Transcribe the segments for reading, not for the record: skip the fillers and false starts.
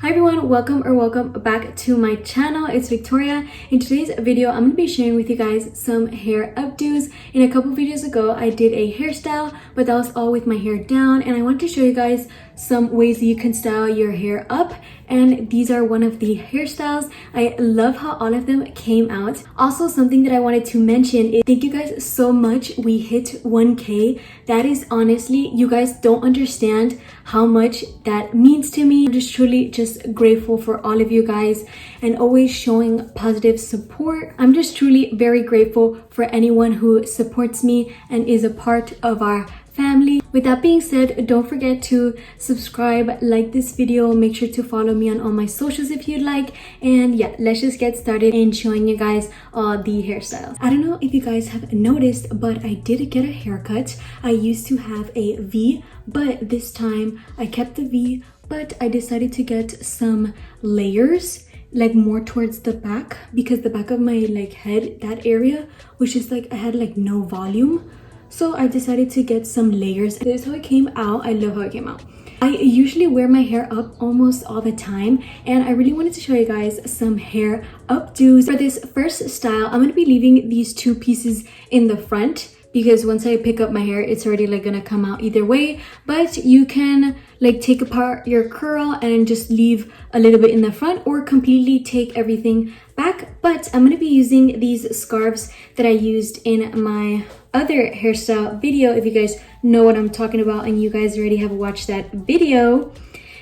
Hi everyone, welcome back to my channel. It's Victoria. In today's video, I'm going to be sharing with you guys some hair updos. In a couple videos ago, I did a hairstyle, but that was all with my hair down, and I want to show you guys some ways that you can style your hair up, and these are one of the hairstyles. I love how all of them came out. Also, something that I wanted to mention is thank you guys so much. We hit 1K. That is honestly, you guys don't understand how much that means to me. I'm just truly just grateful for all of you guys and always showing positive support. I'm just truly very grateful for anyone who supports me and is a part of our family. With that being said, don't forget to subscribe, like this video, make sure to follow me on all my socials if you'd like, and yeah, let's just get started in showing you guys all the hairstyles. I don't know if you guys have noticed, but I did get a haircut. I used to have a V, but this time I kept the V, but I decided to get some layers, like more towards the back, because the back of my head, that area, which is I had no volume. So I decided to get some layers. This is how it came out. I love how it came out. I usually wear my hair up almost all the time, and I really wanted to show you guys some hair updos. For this first style, I'm going to be leaving these two pieces in the front because once I pick up my hair, it's already gonna come out either way. But you can take apart your curl and just leave a little bit in the front, or completely take everything back. But I'm gonna be using these scarves that I used in my other hairstyle video. If you guys know what I'm talking about and you guys already have watched that video,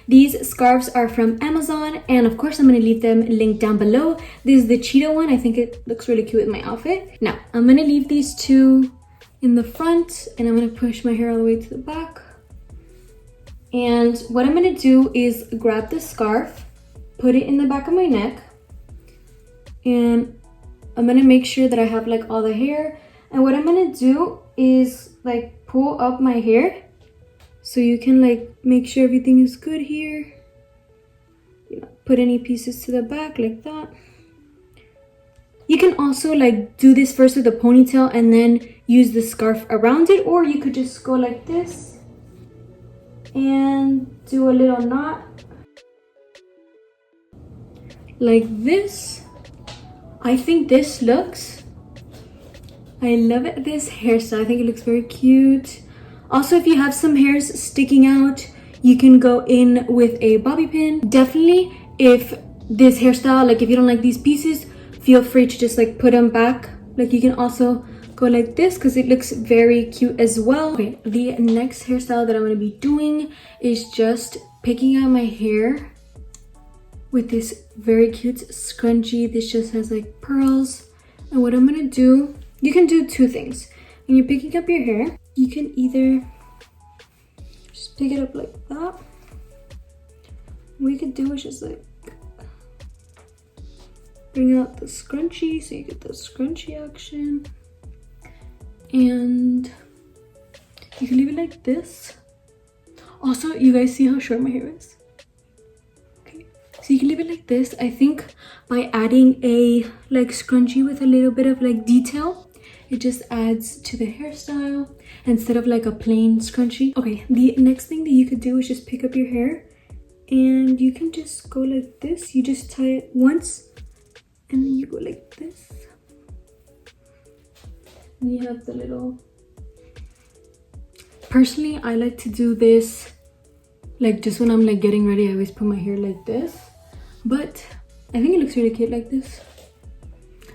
these scarves are from Amazon, and of course I'm going to leave them linked down below. This is the cheetah one. I think it looks really cute with my outfit. Now I'm going to leave these two in the front, and I'm going to push my hair all the way to the back. And what I'm going to do is grab the scarf, put it in the back of my neck, and I'm going to make sure that I have all the hair. And what I'm gonna do is pull up my hair so you can make sure everything is good here. Put any pieces to the back like that. You can also do this first with a ponytail and then use the scarf around it, or you could just go like this and do a little knot like this. I think this looks, I love it, this hairstyle. I think it looks very cute. Also, if you have some hairs sticking out, you can go in with a bobby pin. Definitely, if this hairstyle, if you don't like these pieces, feel free to just put them back. You can also go like this because it looks very cute as well. Okay, the next hairstyle that I'm going to be doing is just picking out my hair with this very cute scrunchie. This just has pearls. And what I'm going to do, you can do two things. When you're picking up your hair, you can either just pick it up like that. What you could do is just bring out the scrunchie so you get the scrunchie action. And you can leave it like this. Also, you guys see how short my hair is? Okay, so you can leave it like this. I think by adding a scrunchie with a little bit of detail, it just adds to the hairstyle instead of a plain scrunchie. Okay, the next thing that you could do is just pick up your hair, and you can just go like this. You just tie it once and then you go like this, and you have the little, personally I like to do this just when I'm getting ready. I always put my hair like this, but I think it looks really cute like this.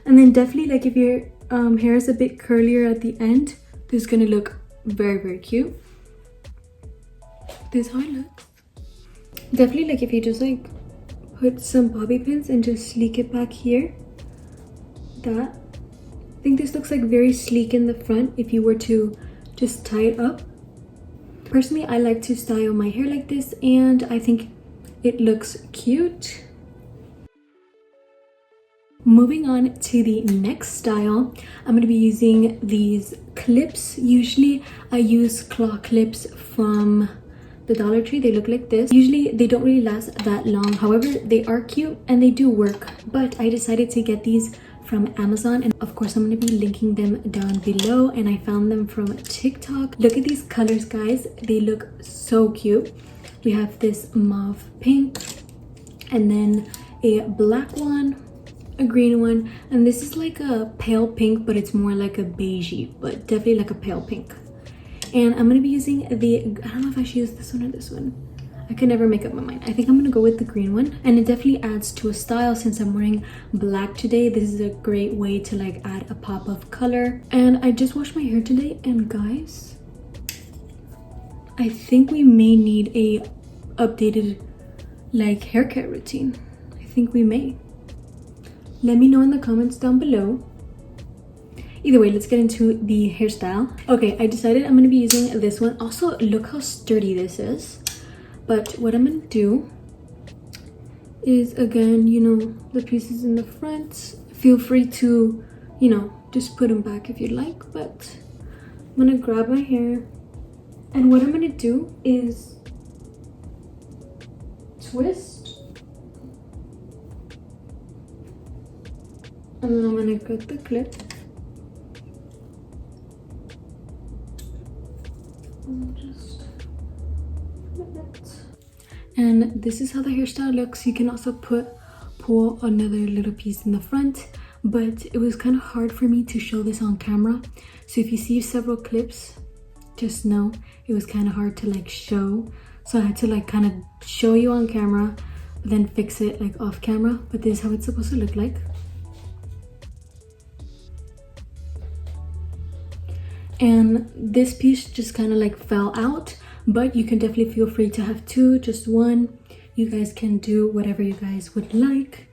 And then definitely if your hair is a bit curlier at the end, this is gonna look very cute. This is how it looks. Definitely if you just put some bobby pins and just sleek it back here, that, I think this looks very sleek in the front if you were to just tie it up. Personally, I like to style my hair like this, and I think it looks cute. Moving on to the next style, I'm going to be using these clips. Usually I use claw clips from the Dollar Tree. They look like this. Usually they don't really last that long. However, they are cute and they do work. But I decided to get these from Amazon, and of course I'm going to be linking them down below, and I found them from TikTok. Look at these colors, guys. They look so cute. We have this mauve pink, and then a black one, a green one, and this is like a pale pink, but it's more like a beigey, but definitely like a pale pink. And I'm gonna be using the, I don't know if I should use this one or this one. I can never make up my mind. I think I'm gonna go with the green one, and it definitely adds to a style. Since I'm wearing black today, this is a great way to like add a pop of color. And I just washed my hair today, and guys, I think we may need a updated like hair care routine. I think we may. Let me know in the comments down below. Either way, let's get into the hairstyle. Okay, I decided I'm gonna be using this one. Also, look how sturdy this is. But what I'm gonna do is, again, you know, the pieces in the front, feel free to, you know, just put them back if you like, but I'm gonna grab my hair, and what I'm gonna do is twist, and then I'm gonna get the clip and just flip it. And this is how the hairstyle looks. You can also pull another little piece in the front, but it was kind of hard for me to show this on camera. So if you see several clips, just know it was kind of hard to like show. So I had to like kind of show you on camera, but then fix it like off camera. But this is how it's supposed to look like. And this piece just kind of like fell out, but you can definitely feel free to have two, just one. You guys can do whatever you guys would like.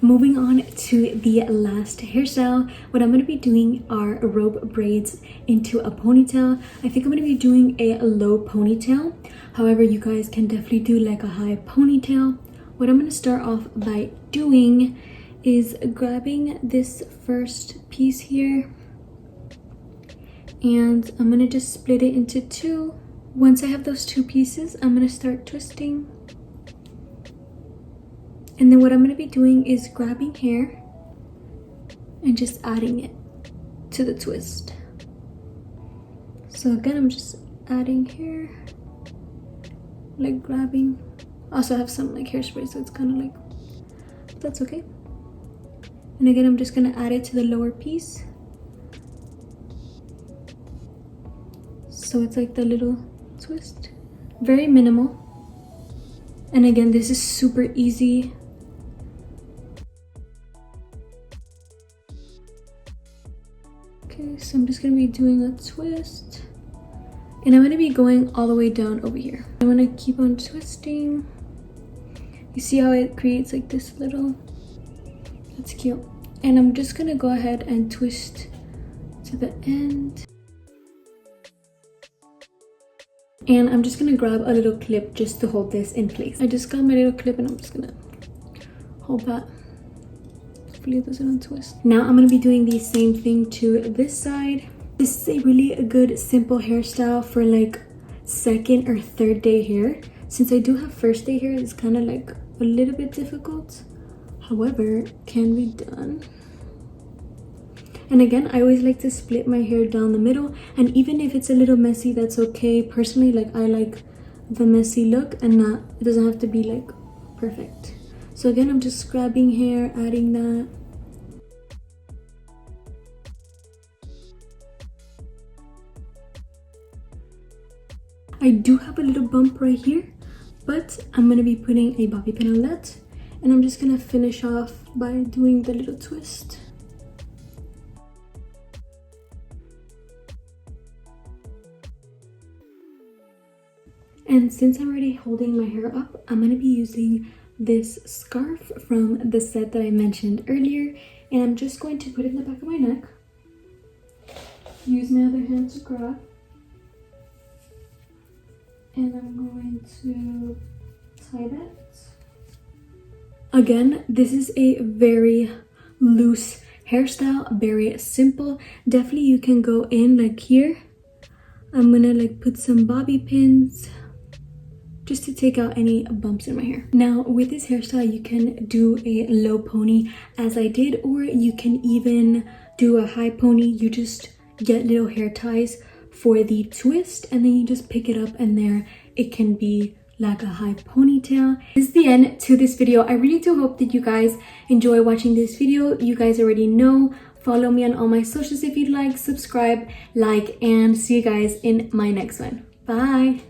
Moving on to the last hairstyle, what I'm going to be doing are rope braids into a ponytail. I think I'm going to be doing a low ponytail. However, you guys can definitely do like a high ponytail. What I'm going to start off by doing is grabbing this first piece here, and I'm gonna just split it into two. Once I have those two pieces, I'm gonna start twisting, and then what I'm gonna be doing is grabbing hair and just adding it to the twist. So again, I'm just adding hair, like grabbing. Also, I have some like hairspray, so it's kind of like, but that's okay. And again, I'm just gonna add it to the lower piece. So it's like the little twist, very minimal. And again, this is super easy. Okay, so I'm just gonna be doing a twist, and I'm gonna be going all the way down over here. I'm gonna keep on twisting. You see how it creates like this little, that's cute. And I'm just gonna go ahead and twist to the end. And I'm just gonna grab a little clip just to hold this in place. I just got my little clip, and I'm just gonna hold that. Hopefully it doesn't untwist. Now I'm gonna be doing the same thing to this side. This is a really good simple hairstyle for like second or third day hair. Since I do have first day hair, it's kind of like a little bit difficult. However, can be done. And again, I always like to split my hair down the middle, and even if it's a little messy, that's okay. Personally, like, I like the messy look, and not, it doesn't have to be like perfect. So again, I'm just grabbing hair, adding that. I do have a little bump right here, but I'm gonna be putting a bobby pin on that. And I'm just gonna finish off by doing the little twist. And since I'm already holding my hair up, I'm gonna be using this scarf from the set that I mentioned earlier. And I'm just going to put it in the back of my neck. Use my other hand to grab. And I'm going to tie that. Again, this is a very loose hairstyle, very simple. Definitely you can go in like here. I'm gonna like put some bobby pins just to take out any bumps in my hair. Now with this hairstyle, you can do a low pony as I did, or you can even do a high pony. You just get little hair ties for the twist, and then you just pick it up, and there it can be like a high ponytail. This is the end to this video. I really do hope that you guys enjoy watching this video. You guys already know. Follow me on all my socials if you'd like, subscribe, like, and see you guys in my next one. Bye!